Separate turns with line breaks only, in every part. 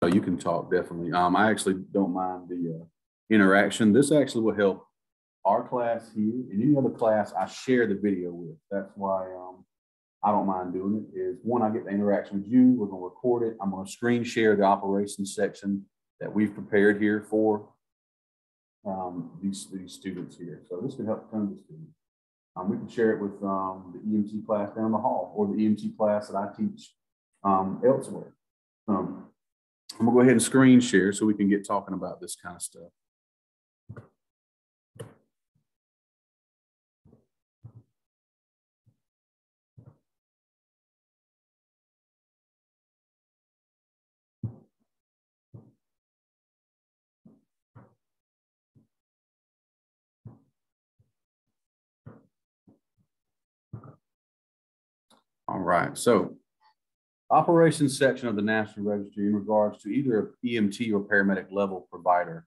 Oh, you can talk, definitely. I actually don't mind the interaction. This actually will help our class here and any other class I share the video with. That's why I don't mind doing it. Is one, I get the interaction with you. We're going to record it. I'm going to screen share the operations section that we've prepared here for these students here. So this can help tons of students. We can share it with the EMT class down the hall or the EMT class that I teach elsewhere. I'm going to go ahead and screen share so we can get talking about this kind of stuff. All right, so operations section of the National Registry in regards to either an EMT or paramedic level provider.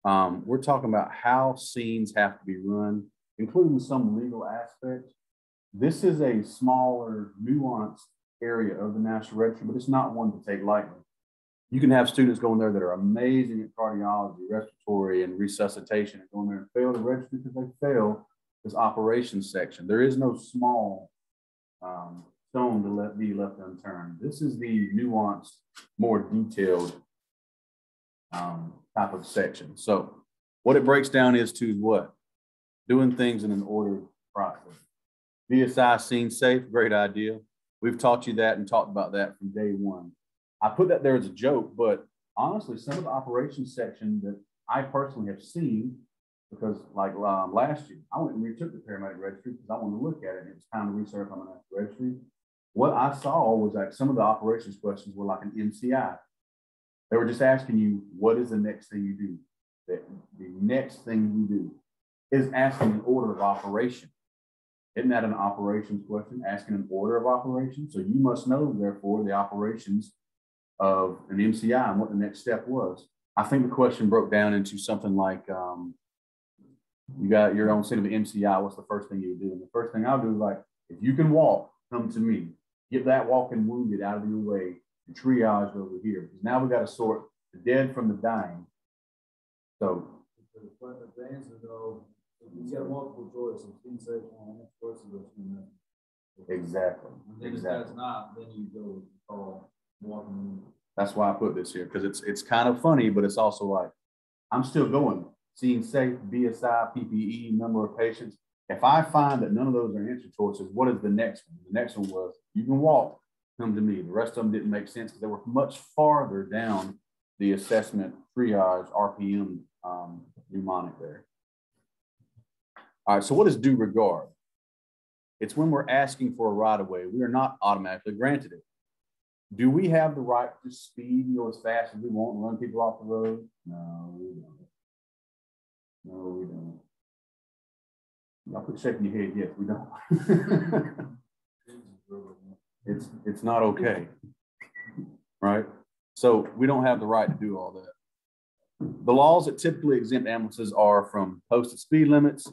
We're talking about how scenes have to be run, including some legal aspects. This is a smaller, nuanced area of the National Registry, but it's not one to take lightly. You can have students going there that are amazing at cardiology, respiratory, and resuscitation, and going there and fail the registry because they fail this operations section. There is no small stone to be left unturned. This is the nuanced, more detailed type of section. So what it breaks down is to what? Doing things in an ordered process. VSI scene safe, great idea. We've taught you that and talked about that from day one. I put that there as a joke, but honestly, some of the operations section that I personally have seen, because like last year, I went and retook the paramedic registry because I wanted to look at it. And it was time to research on the National Registry. What I saw was like some of the operations questions were like an MCI. They were just asking you, what is the next thing you do? The next thing you do is asking an order of operation. Isn't that an operations question? Asking an order of operation. So you must know, therefore, the operations of an MCI and what the next step was. I think the question broke down into something like, you got your own scene of an MCI, what's the first thing you would do? And the first thing I'll do is like, if you can walk, come to me. Get that walking wounded out of your way and triage over here. Because now we got to sort the dead from the dying. So
the answer though, you got multiple choices.
Exactly.
And then if that's not, then you go call walking.
That's why I put this here, because it's kind of funny, but it's also like, I'm still going. Scene safe, BSI, PPE, number of patients. If I find that none of those are answer choices, what is the next one? The next one was, you can walk, come to me. The rest of them didn't make sense because they were much farther down the assessment, triage, RPM mnemonic there. All right, so what is due regard? It's when we're asking for a right-of-way. We are not automatically granted it. Do we have the right to speed, as fast as we want and run people off the road? No, we don't. No, we don't. Y'all put shaking your head. Yes, we don't. It's not okay, right? So we don't have the right to do all that. The laws that typically exempt ambulances are from posted speed limits,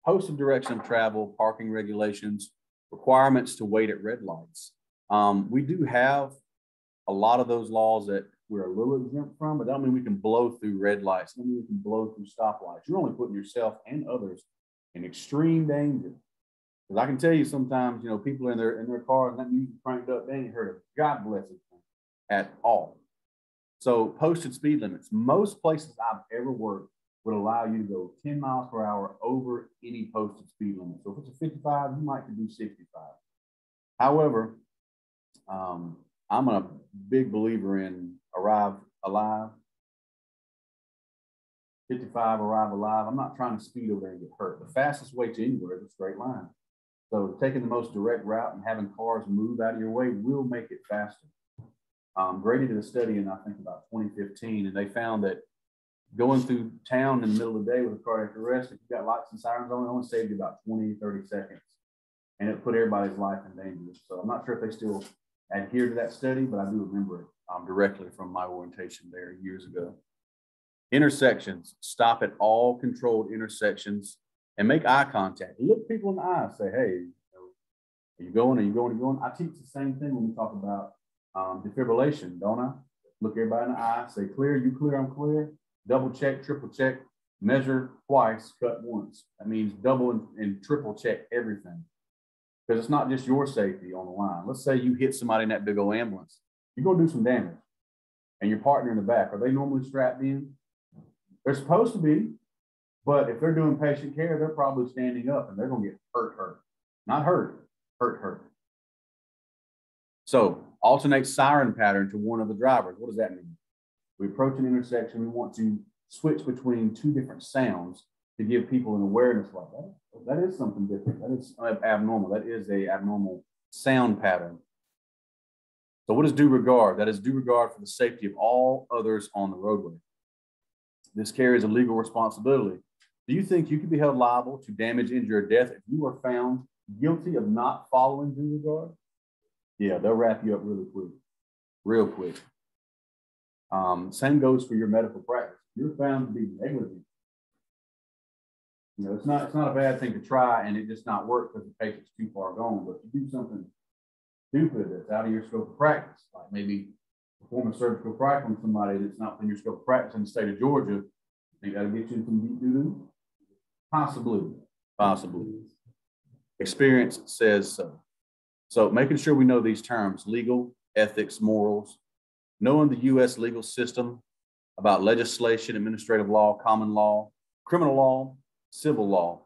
posted direction of travel, parking regulations, requirements to wait at red lights. We do have a lot of those laws that we're a little exempt from, but that don't mean we can blow through red lights. That mean we can blow through stoplights. You're only putting yourself and others in extreme danger. Because I can tell you sometimes, people in their cars and that music cranked up, they ain't heard of it. God bless it at all. So posted speed limits. Most places I've ever worked would allow you to go 10 miles per hour over any posted speed limit. So if it's a 55, you might do 65. However, I'm a big believer in arrive alive. 55, arrive alive. I'm not trying to speed over there and get hurt. The fastest way to anywhere is a straight line. So taking the most direct route and having cars move out of your way will make it faster. Grady did a study in, I think, about 2015, and they found that going through town in the middle of the day with a cardiac arrest, if you got lights and sirens on, it only saved you about 20, 30 seconds. And it put everybody's life in danger. So I'm not sure if they still adhere to that study, but I do remember it directly from my orientation there years ago. Intersections, stop at all controlled intersections and make eye contact. Look people in the eye, say, hey, are you going? Are you going? Are you going? I teach the same thing when we talk about defibrillation, don't I? look everybody in the eye, say clear, you clear, I'm clear, double check, triple check, measure twice, cut once. That means double and triple check everything. Because it's not just your safety on the line. Let's say you hit somebody in that big old ambulance. You're going to do some damage. And your partner in the back, are they normally strapped in? They're supposed to be. But if they're doing patient care, they're probably standing up and they're going to get hurt. Not hurt. So alternate siren pattern to warn of the drivers. What does that mean? We approach an intersection. We want to switch between two different sounds to give people an awareness like that. That is something different. That is abnormal. That is a abnormal sound pattern. So what is due regard? That is due regard for the safety of all others on the roadway. This carries a legal responsibility. Do you think you could be held liable to damage, injury, or death if you are found guilty of not following due regard? Yeah, they'll wrap you up real quick. Same goes for your medical practice. If you're found to be negligent, it's not a bad thing to try and it just not work because the patient's too far gone. But if you do something stupid that's out of your scope of practice, like maybe perform a surgical crack on somebody that's not in your scope of practice in the state of Georgia, think that'll get you in some deep doo-doo? Possibly. Experience says so. So making sure we know these terms: legal, ethics, morals, knowing the U.S. legal system about legislation, administrative law, common law, criminal law, civil law.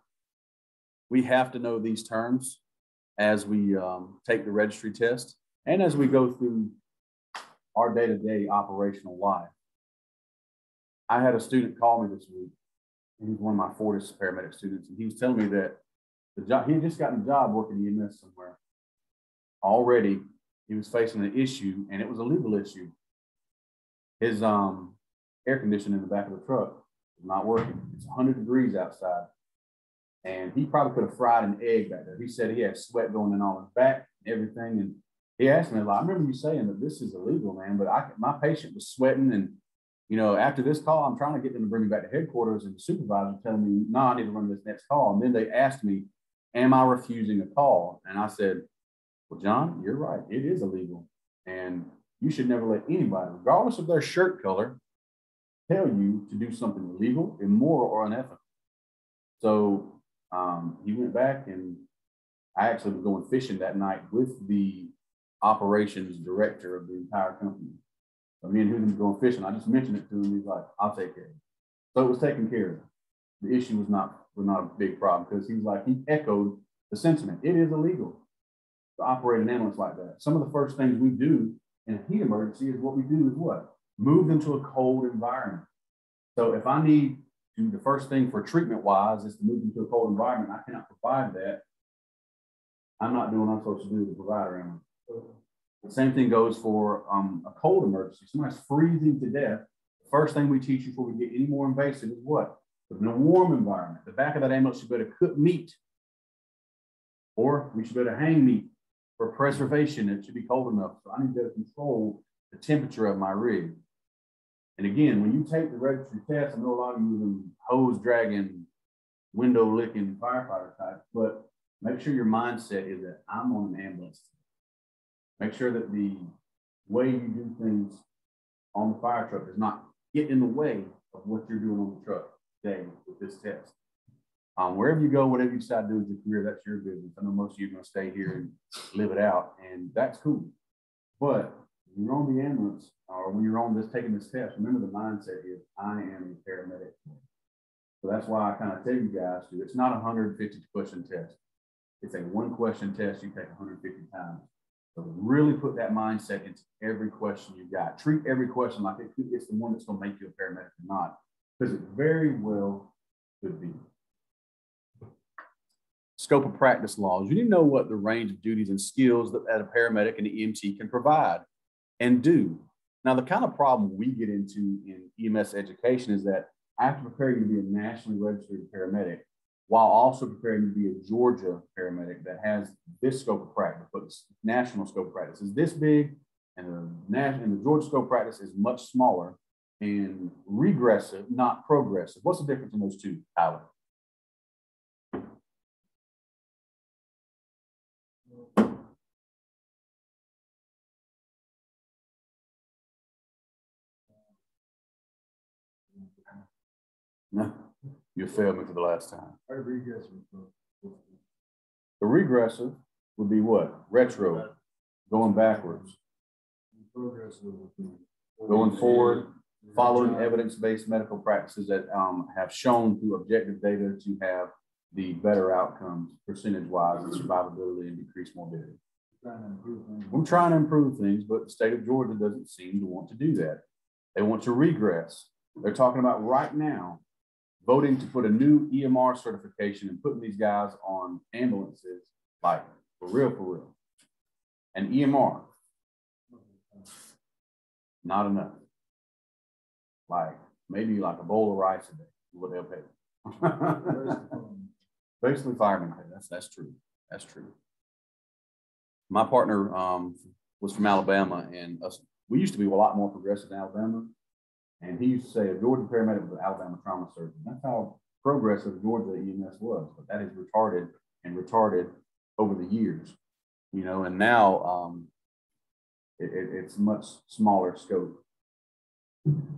We have to know these terms as we take the registry test and as we go through our day-to-day operational life. I had a student call me this week, and he's one of my Fortis paramedic students, and he was telling me that he had just gotten a job working EMS somewhere. Already, he was facing an issue, and it was a legal issue. His air conditioning in the back of the truck was not working. It's 100 degrees outside, and he probably could have fried an egg back there. He said he had sweat going in all his back and everything, and he asked me, I remember you saying that this is illegal, man, but my patient was sweating, and after this call, I'm trying to get them to bring me back to headquarters, and the supervisor telling me, no, I need to run this next call. And then they asked me, am I refusing a call? And I said, well, John, you're right. It is illegal. And you should never let anybody, regardless of their shirt color, tell you to do something illegal, immoral, or unethical. So he went back, and I actually was going fishing that night with the operations director of the entire company. So me and him were going fishing. I just mentioned it to him. He's like, I'll take care of it. So it was taken care of. The issue was not a big problem because he was like, he echoed the sentiment. It is illegal to operate an ambulance like that. Some of the first things we do in a heat emergency is what we do is what? Move them to a cold environment. So if I need to, the first thing for treatment wise is to move them to a cold environment. I cannot provide that. I'm not doing what I'm supposed to do to provide an ambulance. The same thing goes for a cold emergency. Somebody's freezing to death. The first thing we teach you before we get any more invasive is what? In a warm environment. The back of that ambulance should be able to cook meat, or we should be able to hang meat for preservation. It should be cold enough. So I need to be able to control the temperature of my rig. And again, when you take the registry test, I know a lot of you are hose dragging, window licking firefighter type, but make sure your mindset is that I'm on an ambulance. Make sure that the way you do things on the fire truck does not get in the way of what you're doing on the truck today with this test. Wherever you go, whatever you decide to do with your career, that's your business. I know most of you are going to stay here and live it out, and that's cool. But when you're on the ambulance or when you're on this taking this test, remember the mindset is I am a paramedic. So that's why I kind of tell you guys to, it's not a 150 question test. It's a one question test you take 150 times. So really put that mindset into every question you got. Treat every question like it's the one that's going to make you a paramedic or not, because it very well could be. Scope of practice laws. You need to know what the range of duties and skills that a paramedic and an EMT can provide and do. Now, the kind of problem we get into in EMS education is that I have to prepare you to be a nationally registered paramedic while also preparing you to be a Georgia paramedic that has this scope of practice, but the national scope of practice is this big, and the Georgia scope of practice is much smaller and regressive, not progressive. What's the difference in those two, Tyler? No, you failed me for the last time.
Our regressor.
The regressor would be what? Retro, going backwards.
Progressor would be
Going forward, following evidence-based medical practices that have shown through objective data to have the better outcomes percentage-wise and survivability and decreased morbidity. I'm trying to improve things, but the state of Georgia doesn't seem to want to do that. They want to regress. They're talking about right now voting to put a new EMR certification and putting these guys on ambulances, like for real. And EMR, not enough. Like maybe like a bowl of rice a day, what they'll pay. Basically fireman pay. That's true. That's true. My partner was from Alabama, and we used to be a lot more progressive in Alabama. And he used to say a Georgia paramedic was an Alabama trauma surgeon. That's how progressive Georgia EMS was. But that is retarded over the years, you know. And now it's much smaller scope.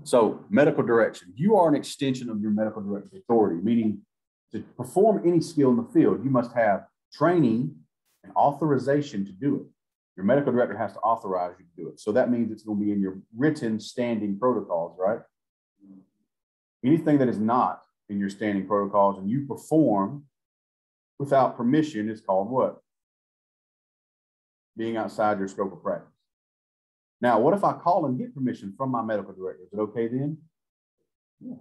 So medical direction. You are an extension of your medical director's authority, meaning to perform any skill in the field, you must have training and authorization to do it. Your medical director has to authorize you to do it. So that means it's going to be in your written standing protocols, right? Anything that is not in your standing protocols and you perform without permission is called what? Being outside your scope of practice. Now, what if I call and get permission from my medical director? Is it okay then? Yeah.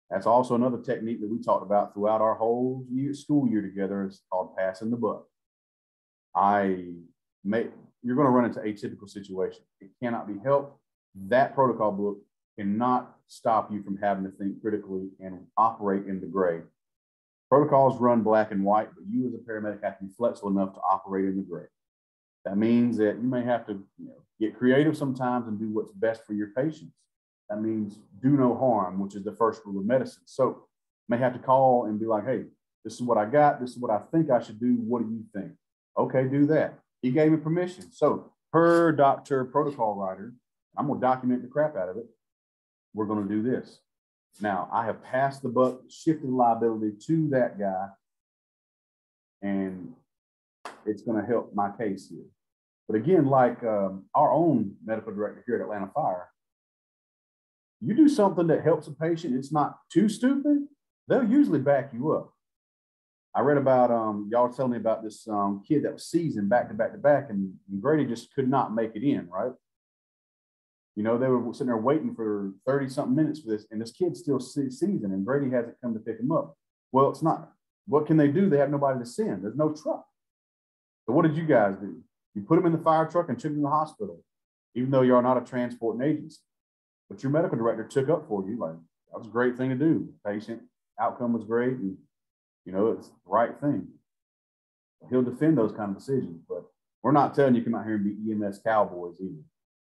That's also another technique that we talked about throughout our whole school year together. It's called passing the buck. You're going to run into atypical situations. It cannot be helped. That protocol book cannot stop you from having to think critically and operate in the gray. Protocols run black and white, but you as a paramedic have to be flexible enough to operate in the gray. That means that you may have to get creative sometimes and do what's best for your patients. That means do no harm, which is the first rule of medicine. So you may have to call and be like, hey, this is what I got. This is what I think I should do. What do you think? Okay, do that. He gave me permission. So per doctor protocol writer, I'm going to document the crap out of it. We're going to do this. Now, I have passed the buck, shifted liability to that guy, and it's going to help my case here. But again, like our own medical director here at Atlanta Fire, you do something that helps a patient, it's not too stupid, they'll usually back you up. I read about, y'all were telling me about this kid that was seasoned back to back, and Grady just could not make it in, right? You know, they were sitting there waiting for 30-something minutes for this, and this kid's still seasoned, and Grady hasn't come to pick him up. Well, it's not. What can they do? They have nobody to send. There's no truck. So what did you guys do? You put him in the fire truck and took him to the hospital, even though you're not a transporting agency. But your medical director took up for you. Like, that was a great thing to do. Patient outcome was great, and you know, it's the right thing. He'll defend those kind of decisions, but we're not telling you come out here and be EMS cowboys either.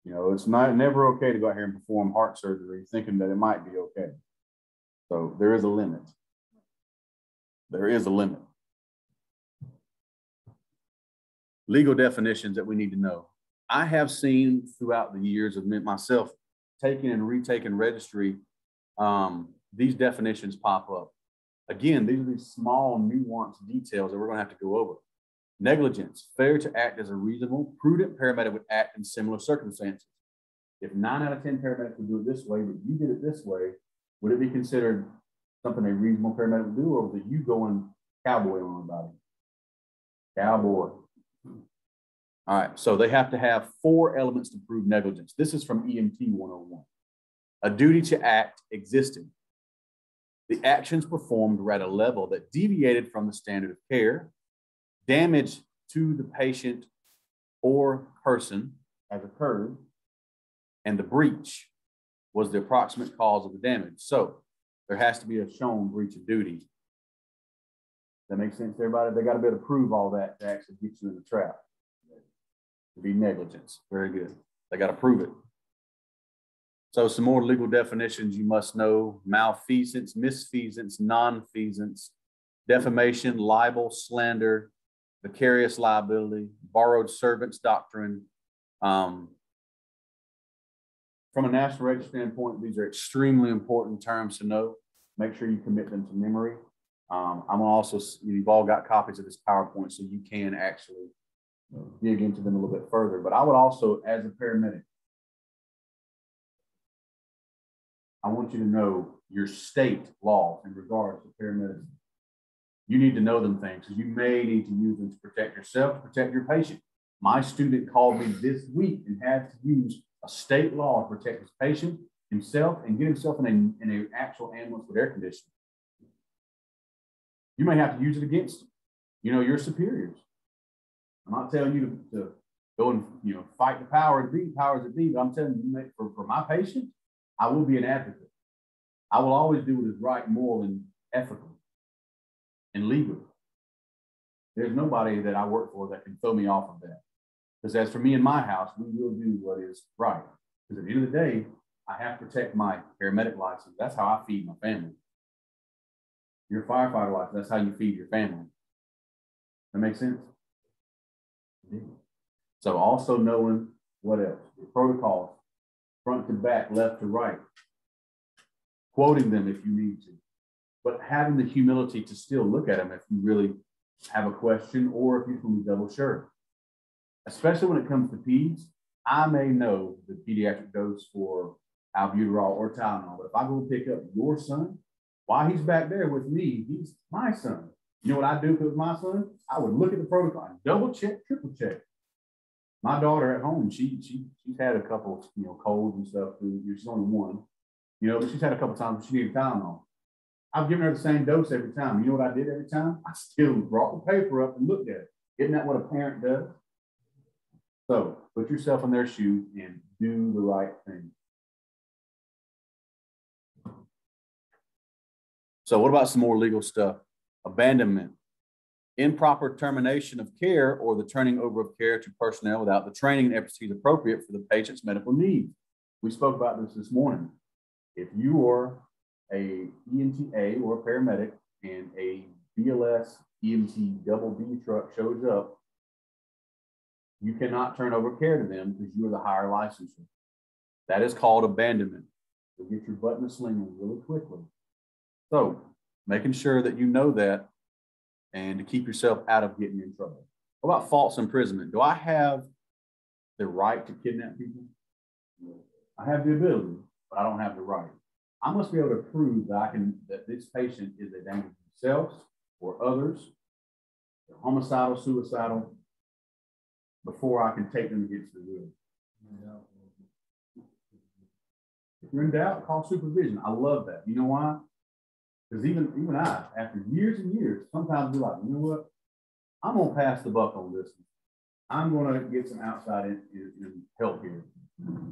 You know, it's never okay to go out here and perform heart surgery thinking that it might be okay. So there is a limit. There is a limit. Legal definitions that we need to know. I have seen throughout the years of myself taking and retaking registry, these definitions pop up. Again, these are these small, nuanced details that we're going to have to go over. Negligence, failure to act as a reasonable, prudent paramedic would act in similar circumstances. If 9 out of 10 paramedics would do it this way, but you did it this way, would it be considered something a reasonable paramedic would do, or was it you going cowboy on everybody? Cowboy. All right, so they have to have 4 elements to prove negligence. This is from EMT 101. A duty to act existed. The actions performed were at a level that deviated from the standard of care. Damage to the patient or person has occurred, and the breach was the approximate cause of the damage. So there has to be a shown breach of duty. That makes sense to everybody? They got to be able to prove all that to actually get you in the trap. To be negligence. Very good. They got to prove it. So some more legal definitions you must know: malfeasance, misfeasance, nonfeasance, defamation, libel, slander, vicarious liability, borrowed servants doctrine. From a national register standpoint, these are extremely important terms to know. make sure you commit them to memory. I'm gonna also, you've all got copies of this PowerPoint, so you can actually dig into them a little bit further. But I would also, as a paramedic, I want you to know your state laws in regards to paramedicine. You need to know them things because you may need to use them to protect yourself, protect your patient. My student called me this week and had to use a state law to protect his patient, himself, and get himself in an actual ambulance with air conditioning. You may have to use it against, your superiors. I'm not telling you to go and, fight the powers that be, but I'm telling you, for my patient, I will be an advocate. I will always do what is right, moral, and ethical, and legal. There's nobody that I work for that can throw me off of that. Because as for me and my house, we will do what is right. Because at the end of the day, I have to protect my paramedic license. That's how I feed my family. Your firefighter license, that's how you feed your family. That makes sense? So also knowing what else? The protocols, front to back, left to right. Quoting them if you need to. But having the humility to still look at them if you really have a question or if you're going to be double sure. Especially when it comes to peds, I may know the pediatric dose for albuterol or Tylenol, but if I go pick up your son, while he's back there with me, he's my son. You know what I do if it was my son? I would look at the protocol, double check, triple check. My daughter at home, she's had a couple, colds and stuff. She's only one, but she's had a couple times she needed Tylenol. I've given her the same dose every time. You know what I did every time? I still brought the paper up and looked at it. Isn't that what a parent does? So put yourself in their shoes and do the right thing. So what about some more legal stuff? Abandonment, improper termination of care, or the turning over of care to personnel without the training and expertise appropriate for the patient's medical needs. We spoke about this morning. If you are a EMTA or a paramedic and a BLS EMT double B truck shows up, you cannot turn over care to them because you are the higher licensure. That is called abandonment. You'll get your butt in the sling really quickly. So making sure that you know that and to keep yourself out of getting in trouble. What about false imprisonment? Do I have the right to kidnap people? I have the ability, but I don't have the right. I must be able to prove that this patient is a danger to themselves or others, homicidal, suicidal, before I can take them against their will. If you're in doubt, call supervision. I love that. You know why? Because even I, after years and years, sometimes be like, you know what? I'm going to pass the buck on this one. I'm going to get some outside help here.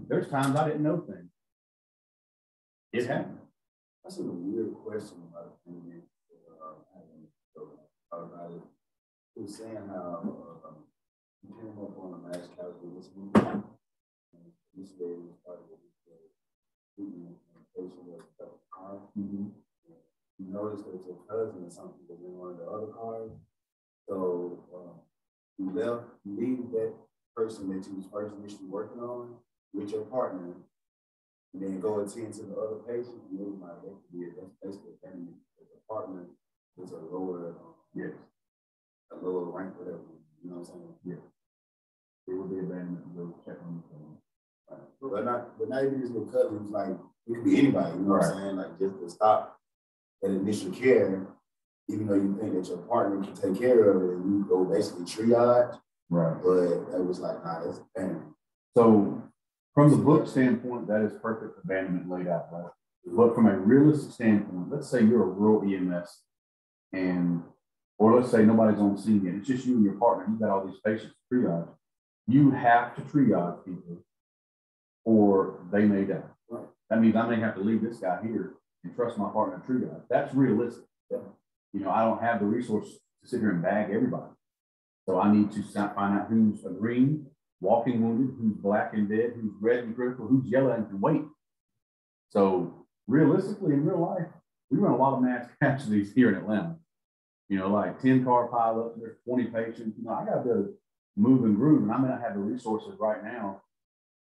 There's times I didn't know things. It happened.
That's a weird question about it. About it. He was saying how he came up on a mass casualty this week. This day was part of the treatment and patient was a car. You noticed that your cousin or something was in one of the other cars. So you leave that person that you was first initially working on with your partner, and then go attend to the other patient, and it was like, that's basically abandonment. The partner is a lower, a lower rank, whatever. You know what I'm saying?
Yeah. It would be abandonment to go check on the phone.
Right. But not even just your cousin, it's like, it could be anybody, you know what I'm saying? Like, just to stop that initial care, even though you think that your partner can take care of it, and you go basically triage.
Right.
But it was like, nah, that's abandonment.
So, from the book standpoint, that is perfect abandonment laid out, right? But from a realistic standpoint, let's say you're a rural EMS or let's say nobody's on scene yet. It's just you and your partner. You've got all these patients to triage. You have to triage people or they may die. Right. That means I may have to leave this guy here and trust my partner to triage. That's realistic. I don't have the resource to sit here and bag everybody. So I need to find out who's a green, walking wounded, who's black and dead, who's red and critical, who's yellow and can wait. So realistically, in real life, we run a lot of mass casualties here in Atlanta. Like 10-car pileups, there's 20 patients. I got to be able to move and groove, and I may not have the resources right now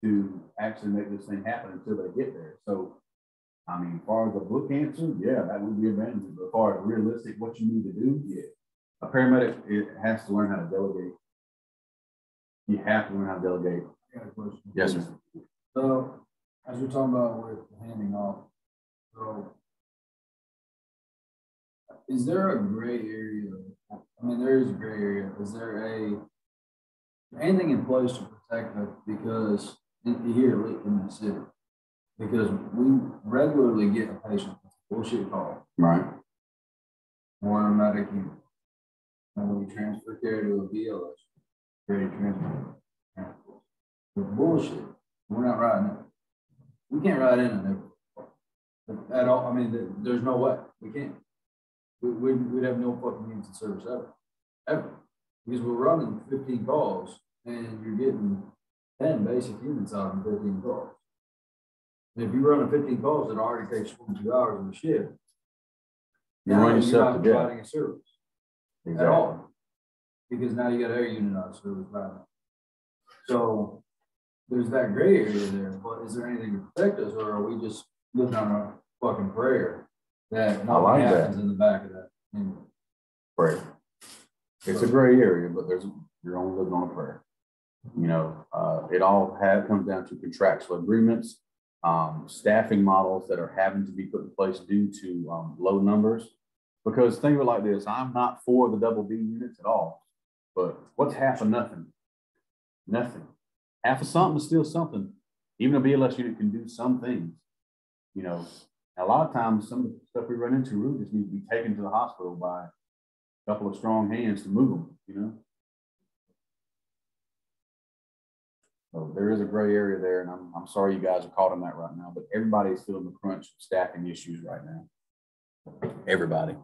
to actually make this thing happen until they get there. So I mean, as far as a book answer, yeah, that would be advantage. But as far as realistic, what you need to do, yeah. A paramedic, it has to learn how to delegate. You have to learn how to delegate.
I got a question.
Yes, sir.
So, as you're talking about with handing off, so is there a gray area? I mean, there is a gray area. Is there anything in place to protect us? Because here in the city, because we regularly get a patient with a bullshit call.
Right.
More automatic unit. And we transfer care to a BLS. Ready transfer. With bullshit. We're not riding it. We can't ride in it at all. I mean, there's no way. We can't. We'd have no fucking means of service ever. Because we're running 15 calls and you're getting 10 basic units out of 15 calls. And if you're running 15 calls, it already takes 22 hours in the shift.
You're not
providing a service
exactly.
at all. Because now you got every unit out of service right now. So there's that gray area there, but is there anything to protect us, or are we just living on a fucking prayer that nothing happens in the back of that?
Prayer. It's a gray area, but you're only living on a prayer. You know, it all comes down to contractual agreements, staffing models that are having to be put in place due to low numbers. Because think of it like this: I'm not for the double B units at all, but what's half of nothing? Nothing. Half of something is still something. Even a BLS unit can do some things. You know, a lot of times some of the stuff we run into really just needs to be taken to the hospital by a couple of strong hands to move them, you know. So there is a gray area there, and I'm sorry you guys are caught on that right now, but everybody's feeling the crunch of staffing issues right now. Everybody.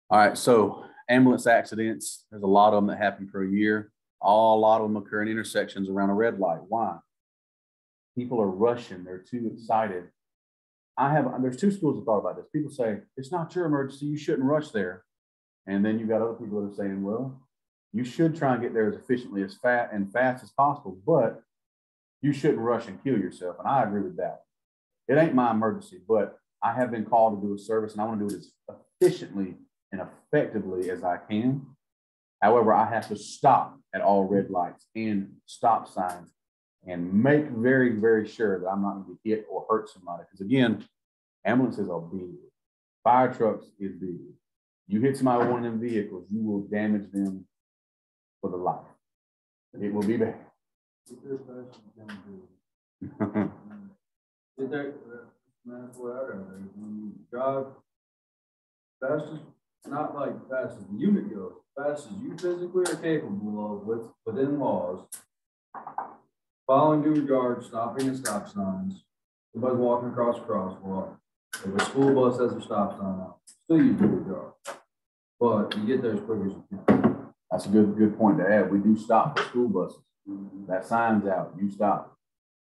All right, so ambulance accidents, there's a lot of them that happen per year. A lot of them occur in intersections around a red light. Why? People are rushing. They're too excited. There's two schools of thought about this. People say, it's not your emergency. You shouldn't rush there. And then you've got other people that are saying, well, you should try and get there as efficiently as fast as possible, but you shouldn't rush and kill yourself. And I agree with that. It ain't my emergency, but I have been called to do a service, and I want to do it as efficiently and effectively as I can. However, I have to stop at all red lights and stop signs and make very, very sure that I'm not going to hit or hurt somebody. Because again, ambulances are big. Fire trucks is big. You hit somebody with one of them vehicles, you will damage them for the life. It will be bad.
When you drive fastest, not like fast as the unit goes, fast as you physically are capable of within laws, following due regard, stopping at stop signs, somebody walking across a crosswalk, if a school bus has a stop sign out, still use due regard. But you get there as quick as you can.
That's a good point to add. We do stop for school buses. That sign's out, you stop.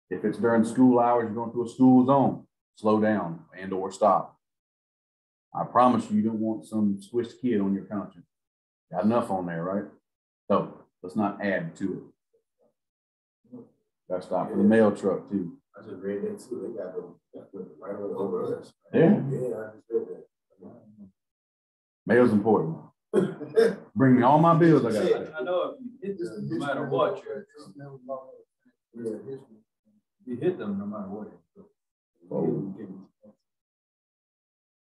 If it's during school hours, you're going through a school zone, slow down and or stop. I promise you don't want some squished kid on your conscience. Got enough on there, right? So let's not add to it. Got to stop for the mail truck too.
I just read that too. They got the right over us.
Yeah.
Yeah, I just read that.
Mail's important. Bring me all my bills. I
know if you hit this, no matter what, you hit them no matter what.
Oh.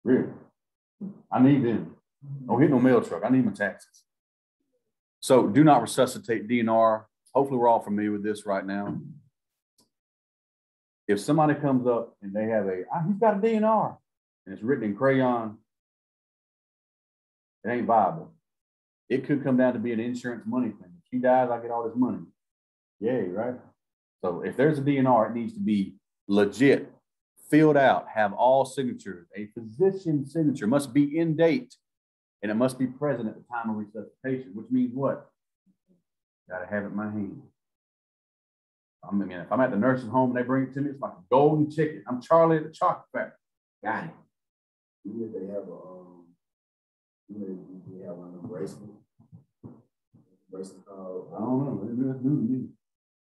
Really? I need them. Don't hit no mail truck. I need my taxes. So do not resuscitate DNR. Hopefully we're all familiar with this right now. If somebody comes up and they have he's got a DNR and it's written in crayon, it ain't viable. It could come down to be an insurance money thing. If he dies, I get all this money. Yay, right? So if there's a DNR, it needs to be legit, filled out, have all signatures. A physician signature must be in date, and it must be present at the time of resuscitation, which means what? Got to have it in my hand. I mean, if I'm at the nursing home and they bring it to me, it's like a golden ticket. I'm Charlie at the chocolate factory. Got it.
Even if they have they have one of them bracelets. Bracelet called.
I don't know. It's new to me.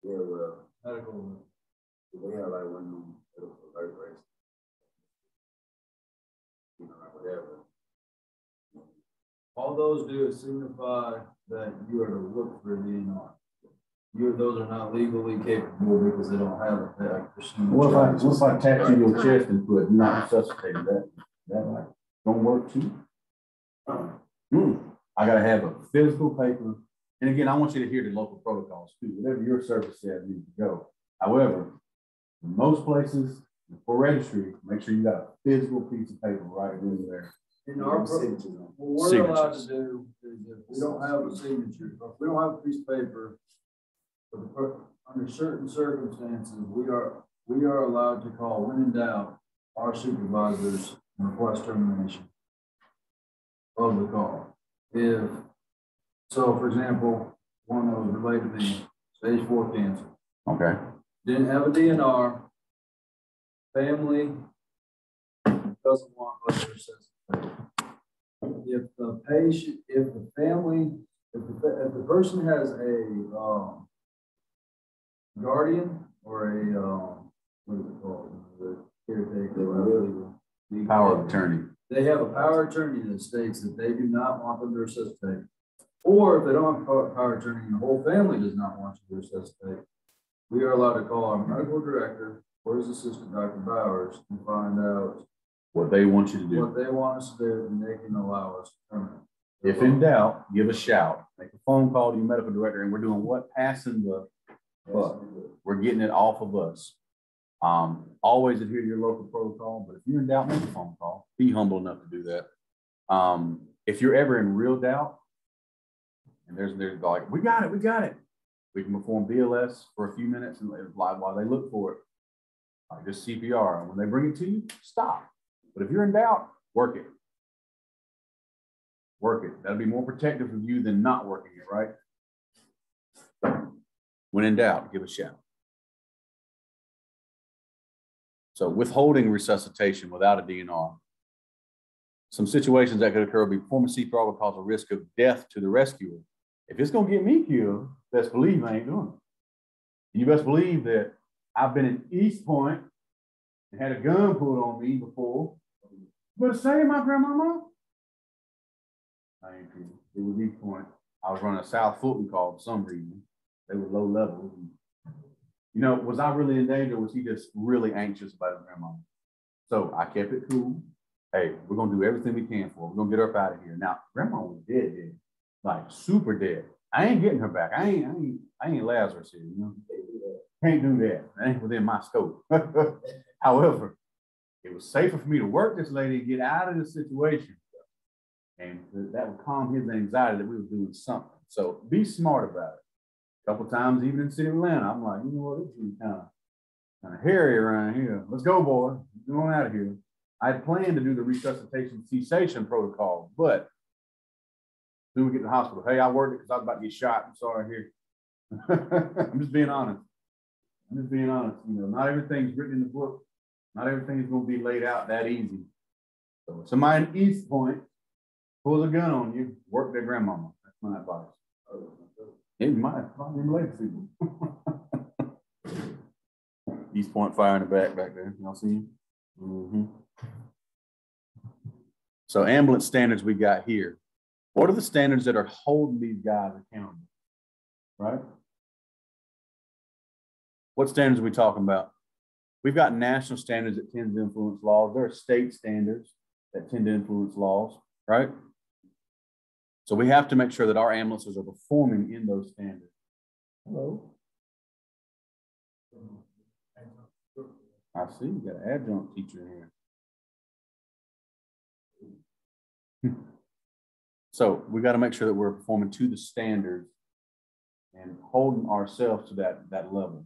Yeah, well, medical. They have like one of them alert bracelets. all those do is signify that you are to look for a DNR. Those are not legally capable because they don't have a procedure.
What if I tap you in your chest and put not resuscitated? That like don't work too? I gotta have a physical paper. And again, I want you to hear the local protocols too. Whatever your service says needs to go. However, in most places for registry, make sure you got a physical piece of paper right in there.
In our what we're allowed to do is if we don't have a signature, if we don't have a piece of paper, under certain circumstances, we are allowed to call, when in doubt, our supervisors and request termination of the call. So, for example, one that was related to me, stage 4 cancer.
Okay.
Didn't have a DNR. Family doesn't want us to resuscitate. If the patient, if the person has a guardian or a what is it called? The caretaker,
Power of attorney.
They have a power of attorney that states that they do not want them to resuscitate. Or if they don't have power of attorney and the whole family does not want you to resuscitate, we are allowed to call our medical director or his assistant, Dr. Bowers, and find out
what they want you to do.
What they want us to do, and they can allow us to terminate.
If in doubt, give a shout. Make a phone call to your medical director, and we're doing what? Passing the buck. We're getting it off of us. Always adhere to your local protocol, but if you're in doubt, make a phone call. Be humble enough to do that. If you're ever in real doubt, and there's like, we got it. We can perform BLS for a few minutes and while they look for it. Like just CPR. And when they bring it to you, stop. But if you're in doubt, work it. Work it. That'll be more protective of you than not working it, right? When in doubt, give a shout. So withholding resuscitation without a DNR. Some situations that could occur will be performing CPR will cause a risk of death to the rescuer. If it's going to get me killed, best believe I ain't doing it. You best believe that I've been in East Point and had a gun pulled on me before, but save my grandmama. I ain't kidding. It was East Point. I was running a South Fulton call for some reason. They were low level. You know, was I really in danger, or was he just really anxious about his grandma? So I kept it cool. Hey, we're gonna do everything we can for her. We're gonna get her up out of here. Now, grandma was dead, like super dead. I ain't getting her back. I ain't Lazarus here, you know. Can't do that. That ain't within my scope. However, it was safer for me to work this lady and get out of this situation. And that would calm his anxiety that we were doing something. So be smart about it. A couple times, even in the city of Atlanta, I'm like, you know what, this is kind of hairy around here. Let's go, boy. Get on out of here. I had planned to do the resuscitation cessation protocol, but then we get to the hospital. Hey, I worked it because I was about to get shot. I'm sorry here. I'm just being honest. You know, not everything's written in the book. Not everything is going to be laid out that easy. So if somebody in East Point pulls a gun on you, work their grandmama. That's my advice. It might be related to you. East Point fire in the back there. Y'all see him? Mm-hmm. So ambulance standards we got here. What are the standards that are holding these guys accountable? Right? What standards are we talking about? We've got national standards that tend to influence laws. There are state standards that tend to influence laws, right? So we have to make sure that our ambulances are performing in those standards. Hello. I see you got an adjunct teacher here. So we got to make sure that we're performing to the standards and holding ourselves to that level.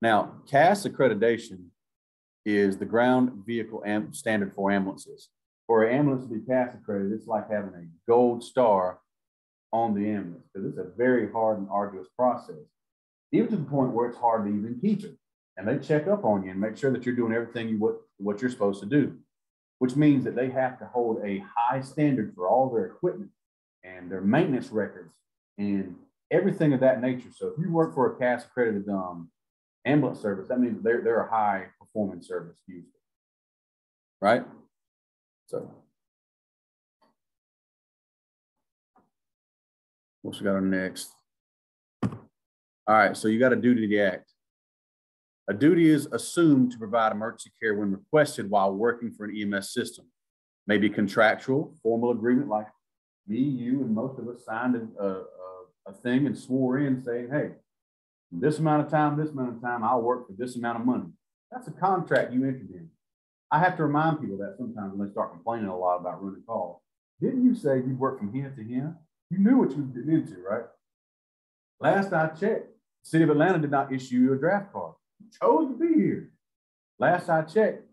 Now, CAS accreditation is the ground vehicle standard for ambulances. For an ambulance to be CAS accredited, it's like having a gold star on the ambulance because it's a very hard and arduous process, even to the point where it's hard to even keep it. And they check up on you and make sure that you're doing everything what you're supposed to do, which means that they have to hold a high standard for all their equipment and their maintenance records and everything of that nature. So if you work for a CAS accredited ambulance service, that means they're a high performing service usually, right? So What's we got on next? All right, so you got a duty to act. A duty is assumed to provide emergency care when requested while working for an EMS system. Maybe contractual, formal agreement like me, you, and most of us signed a thing and swore in saying, hey, this amount of time, I'll work for this amount of money. That's a contract you entered in. I have to remind people that sometimes when they start complaining a lot about running calls. Didn't you say you worked from here to here? You knew what you were getting into, right? Last I checked, the city of Atlanta did not issue you a draft card. You chose to be here. Last I checked,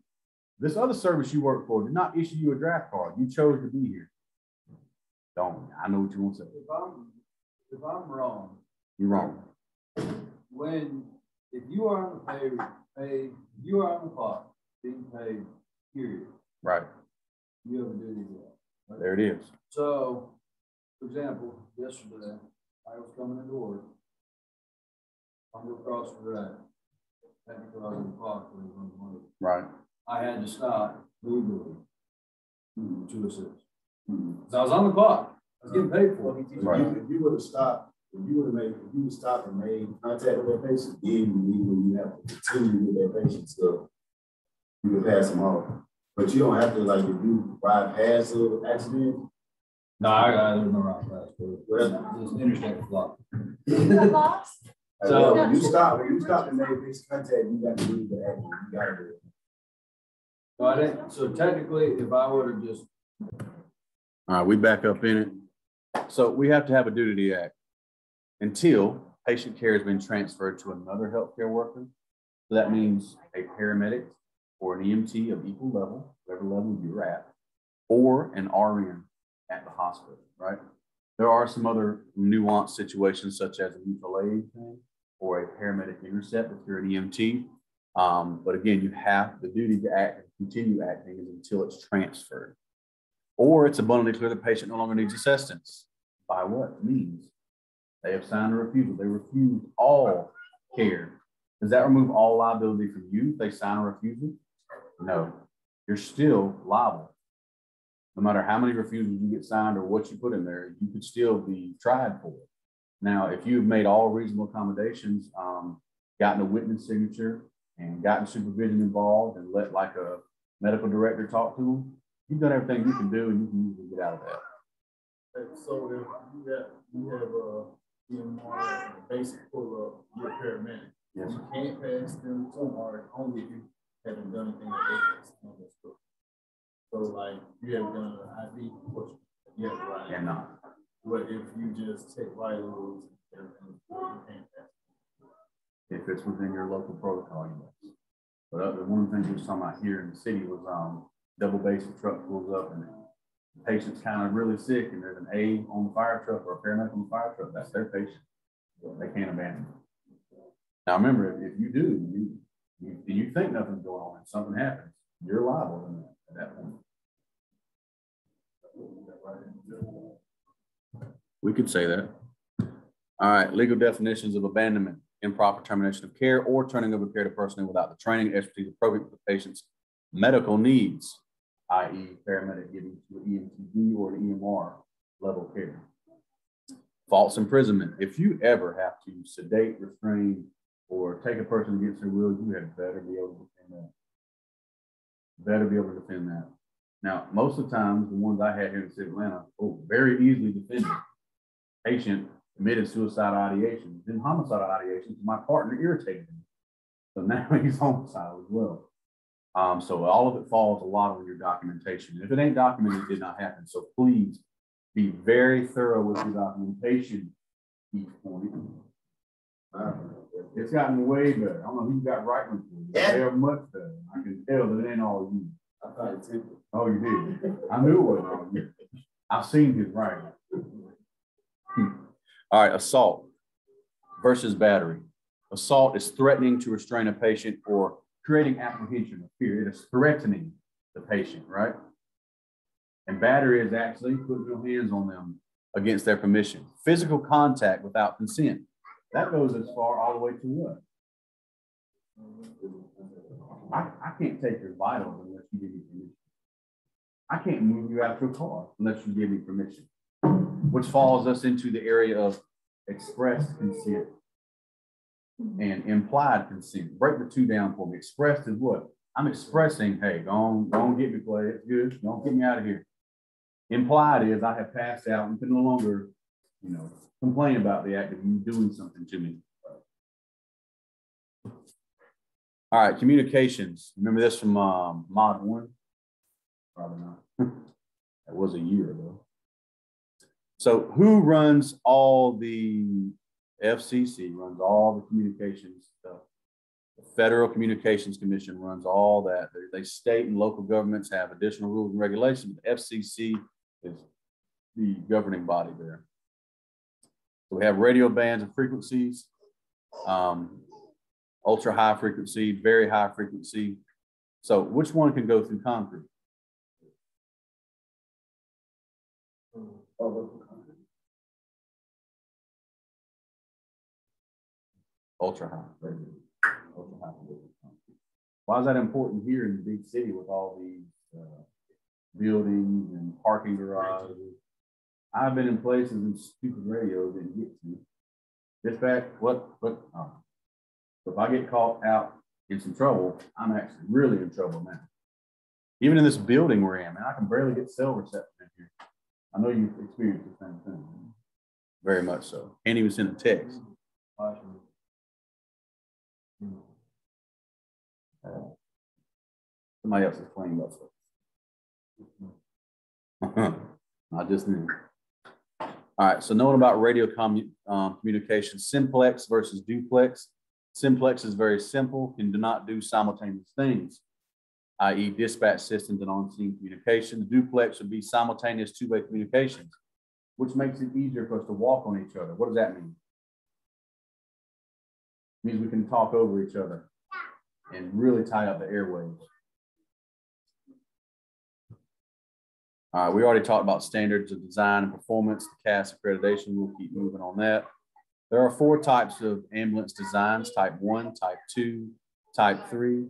this other service you work for did not issue you a draft card. You chose to be here. I know what you want to say.
If I'm wrong,
you're wrong.
If you are on the you are on the clock, being paid, period.
Right.
You have a duty to that. Right?
There it is.
So, for example, yesterday, I was coming into work. I'm across the road. Technically, I was on the clock when I was on the money.
Right.
I had to stop legally to assist. So I was on the clock. I was getting paid for it.
Right.
If you would have stopped, if you stopped and made contact with that patient, then you have to continue with that patient so you can pass them off. But you don't have to, like, if you ride past an accident. No, there's no ride past it. Just interstate block. So when you stop and make this contact, you got to do the action. You got to do it. So technically, if I were to just.
All right, we back up in it. So we have to have a duty to act until patient care has been transferred to another healthcare worker. So that means a paramedic or an EMT of equal level, whatever level you're at, or an RN at the hospital, right? There are some other nuanced situations such as a mutual aid thing or a paramedic intercept if you're an EMT. But again, you have the duty to act and continue acting until it's transferred. Or it's abundantly clear the patient no longer needs assistance. By what means? They have signed a refusal. They refused all care. Does that remove all liability from you if they sign a refusal? No. You're still liable. No matter how many refusals you get signed or what you put in there, you could still be tried for it. Now, if you've made all reasonable accommodations, gotten a witness signature and gotten supervision involved and let like a medical director talk to them, you've done everything you can do and you can usually get out of that.
So if you have a EMR basic pull-up, you're a paramedic.
Yes.
You can't pass them tomorrow only if you haven't done anything that they can. So like you haven't done an IV portion, you have to write.
And not.
But if you just take vitals and everything, you can't pass.
If it's within your local protocol, yes. But one of the things we was talking about here in the city was double basic truck pulls up and the patient's kind of really sick and there's an A on the fire truck or a paramedic on the fire truck, that's their patient. They can't abandon it. Now remember, if you do, you think nothing's going on and something happens, you're liable in that, at that point. We could say that. All right, legal definitions of abandonment: improper termination of care or turning over care to personnel without the training, expertise appropriate for the patient's medical needs, i.e. paramedic giving to an EMTD or an EMR level care. False imprisonment: if you ever have to sedate, restrain, or take a person against their will, you had better be able to defend that. Better be able to defend that. Now, most of the times, the ones I had here in the city of Atlanta, very easily defended. Patient committed suicidal ideation, then homicidal ideation. My partner irritated him. So now he's homicidal as well. So all of it falls a lot on your documentation. If it ain't documented, it did not happen. So please be very thorough with your documentation each point. It's gotten way better. I don't know who got writing for you. They're much better. I can tell that it ain't all you.
I thought it too.
Oh, you did. I knew it wasn't all you. I've seen his writing. All right, assault versus battery. Assault is threatening to restrain a patient or creating apprehension or fear. It is threatening the patient, right? And battery is actually putting your hands on them against their permission. Physical contact without consent. That goes as far all the way to what? I can't take your vitals unless you give me permission. I can't move you out to a car unless you give me permission. which falls us into the area of expressed consent and implied consent. Break the two down for me. Expressed is what? I'm expressing, hey, go on, get me, play. It's good. Don't get me out of here. Implied is I have passed out and can no longer, complain about the act of you doing something to me. All right, communications. Remember this from Mod 1? Probably not. That was a year ago. So who runs all the FCC, runs all the communications stuff. The Federal Communications Commission runs all that. They state and local governments have additional rules and regulations. The FCC is the governing body there. So we have radio bands and frequencies, ultra high frequency, very high frequency. So which one can go through concrete? Ultra high. Ultra high. Why is that important here in the big city with all these buildings and parking garages? I've been in places and stupid radio didn't get to. Dispatch, if I get caught out in some trouble, I'm actually really in trouble now. Even in this building we're in, man, I can barely get cell reception in here. I know you've experienced the same thing. Very much so. Can't even send a text. Somebody else is playing that stuff. Not just me. All right, so knowing about radio communication, simplex versus duplex. Simplex is very simple and do not do simultaneous things, i.e. dispatch systems and on-scene communication. The duplex would be simultaneous two-way communications, which makes it easier for us to walk on each other. What does that mean? It means we can talk over each other and really tie up the airwaves. All right, we already talked about standards of design and performance, the CAS accreditation. We'll keep moving on that. There are 4 types of ambulance designs: type 1, type 2, type 3,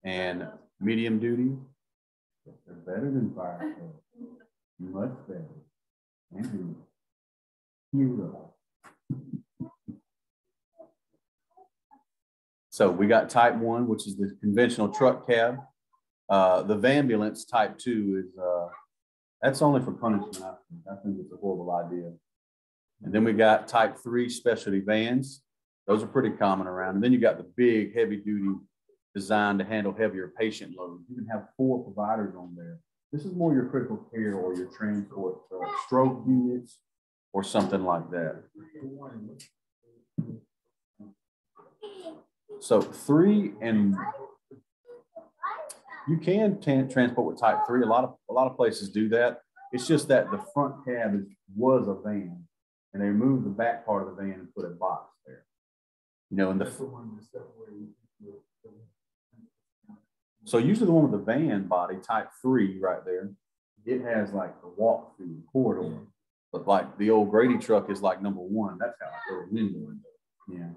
and medium duty. They're better than fire. Much better. And hero. So we got type 1, which is the conventional truck cab. The Vambulance type 2 is that's only for punishment. I think it's a horrible idea. And then we got type 3 specialty vans. Those are pretty common around. And then you got the big heavy duty designed to handle heavier patient loads. You can have 4 providers on there. This is more your critical care or your transport stroke units or something like that. So 3 and you can transport with type 3. A lot of places do that. It's just that the front cab was a van, and they removed the back part of the van and put a box there. So usually the one with the van body, type 3, right there, it has like the walk through corridor. But like the old Grady truck is like number 1. That's how I go in. Yeah.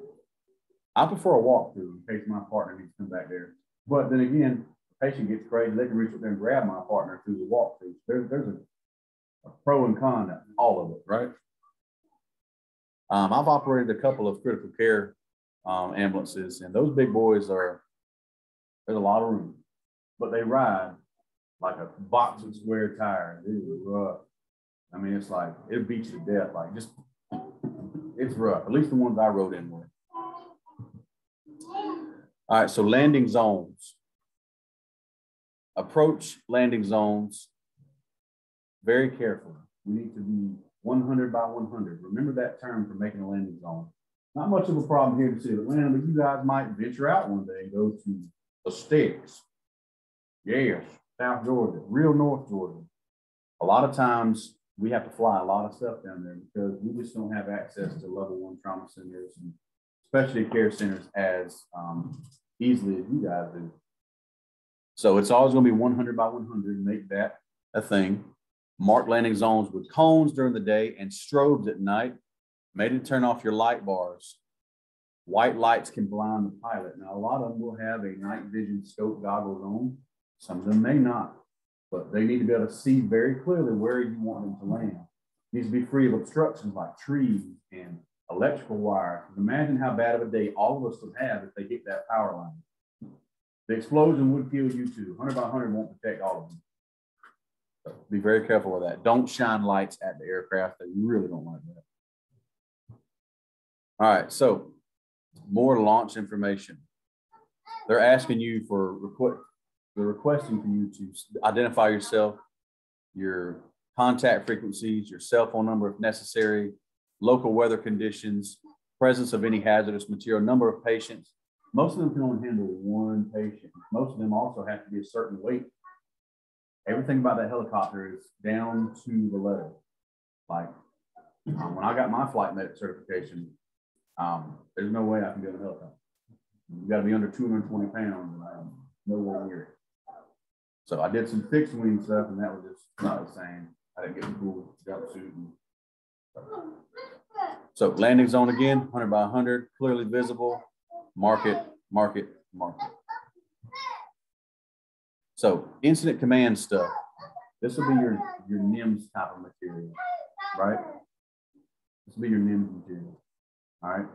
I prefer a walk through in case my partner needs to come back there. But then again, patient gets crazy, they can reach up there and grab my partner through the walkthrough. There's a pro and con to all of it, right? I've operated a couple of critical care ambulances, and those big boys there's a lot of room, but they ride like a box of square tires. It is rough. I mean, it's like, it beats you to death. Like, it's rough. At least the ones I rode in with. All right, so landing zones. Approach landing zones very carefully. We need to be 100 by 100. Remember that term for making a landing zone. Not much of a problem here in the city of Atlanta, but you guys might venture out one day and go to the sticks. Yes, South Georgia, real North Georgia. A lot of times we have to fly a lot of stuff down there because we just don't have access to level 1 trauma centers and specialty care centers as easily as you guys do. So it's always going to be 100 by 100. Make that a thing. Mark landing zones with cones during the day and strobes at night. Made to turn off your light bars. White lights can blind the pilot. Now, a lot of them will have a night vision scope goggles on. Some of them may not, but they need to be able to see very clearly where you want them to land. needs to be free of obstructions like trees and electrical wire. Imagine how bad of a day all of us would have if they hit that power line. The explosion would kill you too. 100 by 100 won't protect all of them. So be very careful with that. Don't shine lights at the aircraft. They really don't like that. All right, so more launch information. They're asking you for they're requesting for you to identify yourself, your contact frequencies, your cell phone number if necessary, local weather conditions, presence of any hazardous material, number of patients. Most of them can only handle one patient. Most of them also have to be a certain weight. Everything about that helicopter is down to the letter. Like when I got my flight medic certification, there's no way I can be on a helicopter. You got to be under 220 pounds, and I'm nowhere near it. So I did some fixed wing stuff, and that was just not the same. I didn't get the cool jumpsuit. So landing zone again, 100 by 100, clearly visible. Mark it, mark it, mark it. So incident command stuff. This will be your NIMS type of material, right? This will be your NIMS material. All right.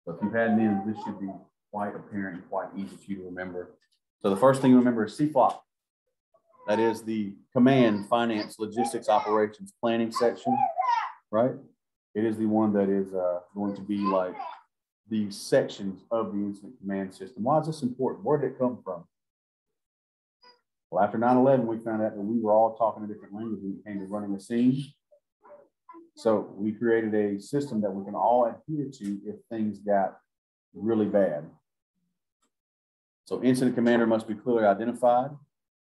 So if you've had NIMS, this should be quite apparent and quite easy for you to remember. So the first thing you remember is CFOP. That is the Command, Finance, Logistics, Operations Planning section, right? It is the one that is going to be like the sections of the incident command system. Why is this important? Where did it come from? Well, after 9/11, we found out that we were all talking a different language when it came to running a scene. So we created a system that we can all adhere to if things got really bad. So incident commander must be clearly identified,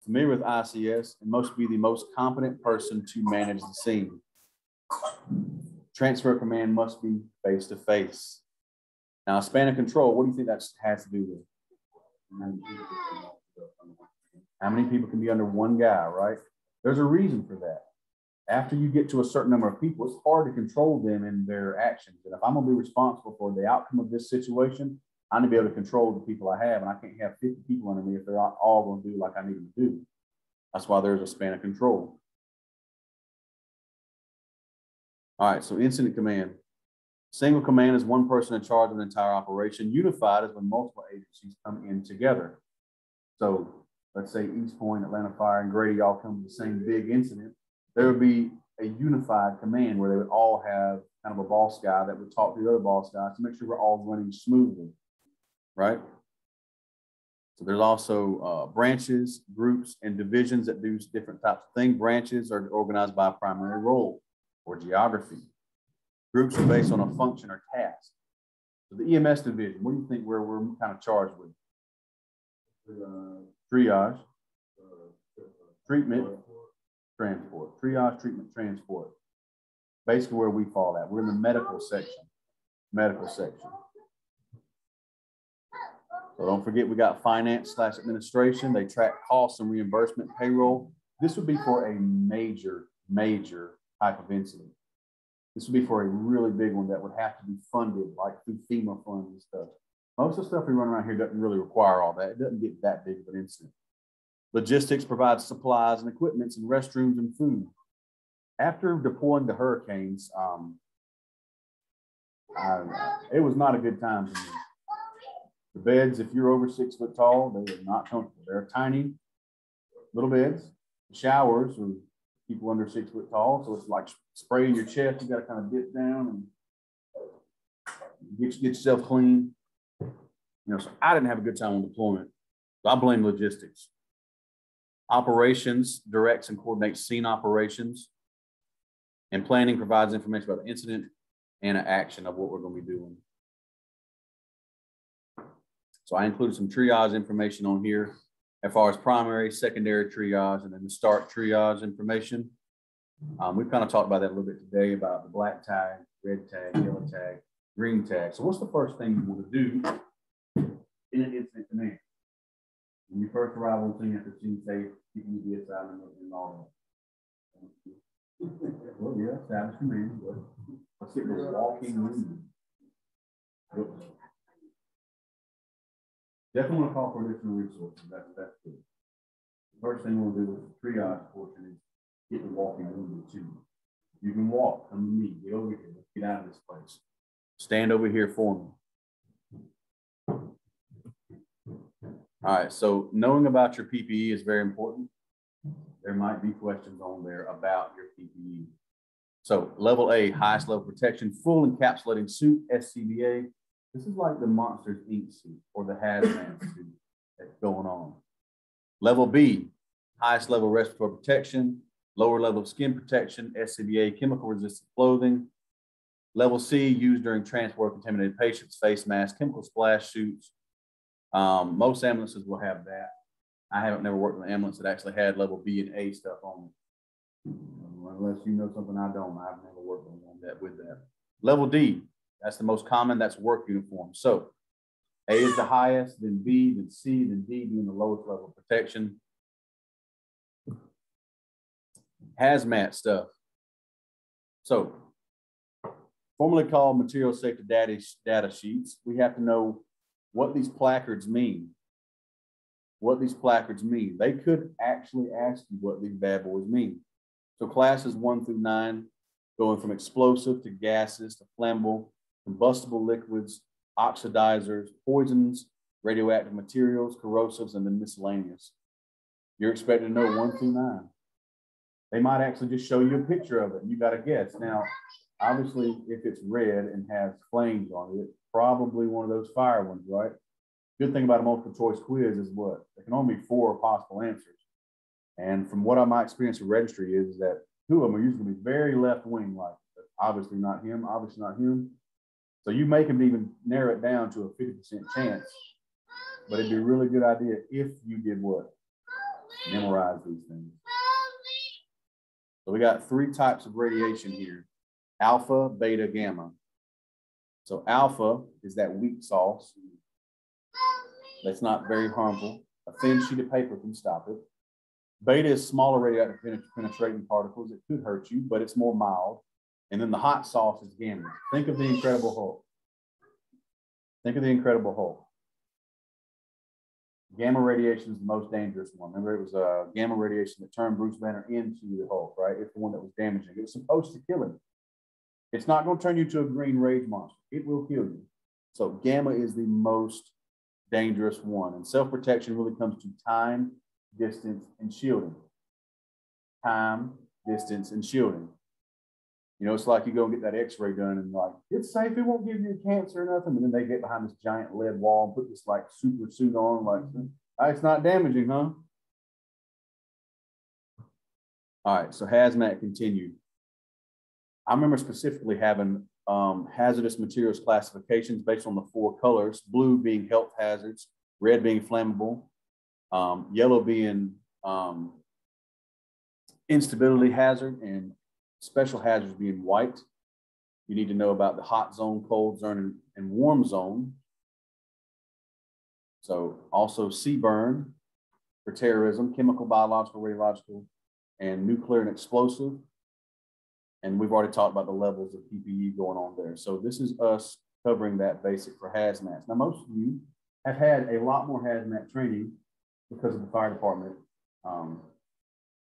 familiar with ICS, and must be the most competent person to manage the scene. Transfer of command must be face-to-face. Now, span of control, what do you think that has to do with? How many people can be under one guy, right? There's a reason for that. After you get to a certain number of people, it's hard to control them in their actions. And if I'm going to be responsible for the outcome of this situation, I need to be able to control the people I have. And I can't have 50 people under me if they're not all going to do like I need them to do. That's why there's a span of control. All right, so incident command. Single command is one person in charge of an entire operation. Unified is when multiple agencies come in together. So let's say East Point, Atlanta Fire, and Grady all come to the same big incident. There would be a unified command where they would all have kind of a boss guy that would talk to the other boss guys to make sure we're all running smoothly, right? So there's also branches, groups, and divisions that do different types of things. Branches are organized by a primary role or geography. Groups are based on a function or task. So the EMS division, what do you think we're kind of charged with? Triage, treatment, transport. Triage, treatment, transport. Basically where we fall at. We're in the medical section. Medical section. So don't forget we got finance/administration. They track costs and reimbursement, payroll. This would be for a major type of incident. This would be for a really big one that would have to be funded like through FEMA funds and stuff. Most of the stuff we run around here doesn't really require all that. It doesn't get that big of an incident. Logistics provides supplies and equipment and restrooms and food. After deploying the hurricanes, it was not a good time for me. The beds, if you're over 6 foot tall, they are not comfortable. They're tiny little beds. The showers are people under 6 foot tall, so it's like spraying your chest. You got to kind of dip down and get yourself clean. So I didn't have a good time on deployment. So I blame logistics. Operations directs and coordinates scene operations. And planning provides information about the incident and an action of what we're going to be doing. So I included some triage information on here as far as primary, secondary triage, and then the start triage information. We've kind of talked about that a little bit today about the black tag, red tag, yellow tag, green tag. So what's the first thing you want to do in an incident command? When you first arrive on scene after scene safe, keeping the assignment and all that. Well, yeah, establish command, but let's get this walking room. Definitely want to call for additional resources. That's good. The first thing we'll do with the triage portion is get the walking room too. You can walk, come to me, get over here, let's get out of this place. Stand over here for me. All right, so knowing about your PPE is very important. There might be questions on there about your PPE. So level A, highest level protection, full encapsulating suit, SCBA. This is like the Monsters Inc. suit or the hazmat suit that's going on. Level B, highest level respiratory protection, lower level of skin protection, SCBA, chemical resistant clothing. Level C, used during transport of contaminated patients, face masks, chemical splash suits. Most ambulances will have that. I haven't never worked in an ambulance that actually had level B and A stuff on it. Unless you know something I don't, I've never worked on that with that. Level D, that's the most common, that's work uniform. So A is the highest, then B, then C, then D being the lowest level of protection. Hazmat stuff. So formerly called material safety data sheets, we have to know what these placards mean. What these placards mean. They could actually ask you what these bad boys mean. So classes 1 through 9, going from explosive to gases to flammable, combustible liquids, oxidizers, poisons, radioactive materials, corrosives, and then miscellaneous. You're expected to know 1 through 9. They might actually just show you a picture of it and you got to guess. Now, obviously, if it's red and has flames on it, probably one of those fire ones, right? Good thing about a multiple choice quiz is what? There can only be 4 possible answers. And from what my experience with registry is that 2 of them are usually going to be very left wing, like obviously not him, obviously not him. So you make them even narrow it down to a 50% chance. But it'd be a really good idea if you did what? Memorize these things. So we got 3 types of radiation here: alpha, beta, gamma. So alpha is that weak sauce. That's not very harmful. A thin sheet of paper can stop it. Beta is smaller radioactive penetrating particles. It could hurt you, but it's more mild. And then the hot sauce is gamma. Think of the Incredible Hulk. Think of the Incredible Hulk. Gamma radiation is the most dangerous one. Remember, it was gamma radiation that turned Bruce Banner into the Hulk, right? It's the one that was damaging. It was supposed to kill him. It's not going to turn you into a green rage monster. It will kill you. So gamma is the most dangerous one. And self-protection really comes to time, distance, and shielding. Time, distance, and shielding. You know, it's like you go and get that x-ray done and like, it's safe, it won't give you cancer or nothing. And then they get behind this giant lead wall and put this like super suit on, like, it's not damaging, huh? All right, so hazmat continued. I remember specifically having hazardous materials classifications based on the 4 colors, blue being health hazards, red being flammable, yellow being instability hazard, and special hazards being white. You need to know about the hot zone, cold zone, and warm zone. So also CBurn for terrorism, chemical, biological, radiological, and nuclear and explosive. And we've already talked about the levels of PPE going on there. So this is us covering that basic for hazmat. Now, most of you have had a lot more hazmat training because of the fire department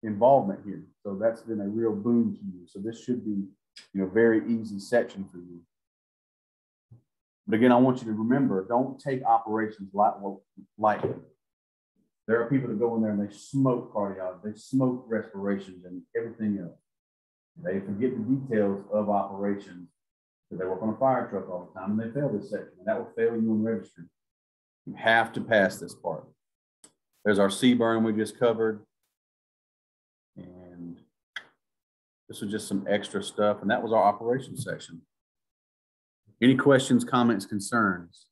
involvement here. So that's been a real boon to you. So this should be, you know, very easy section for you. But again, I want you to remember, don't take operations lightly. There are people that go in there and they smoke cardiology, they smoke respirations and everything else. They forget the details of operations because they work on a fire truck all the time and they fail this section. And that will fail you in registry. You have to pass this part. There's our CBurn we just covered. And this was just some extra stuff. And that was our operations section. Any questions, comments, concerns?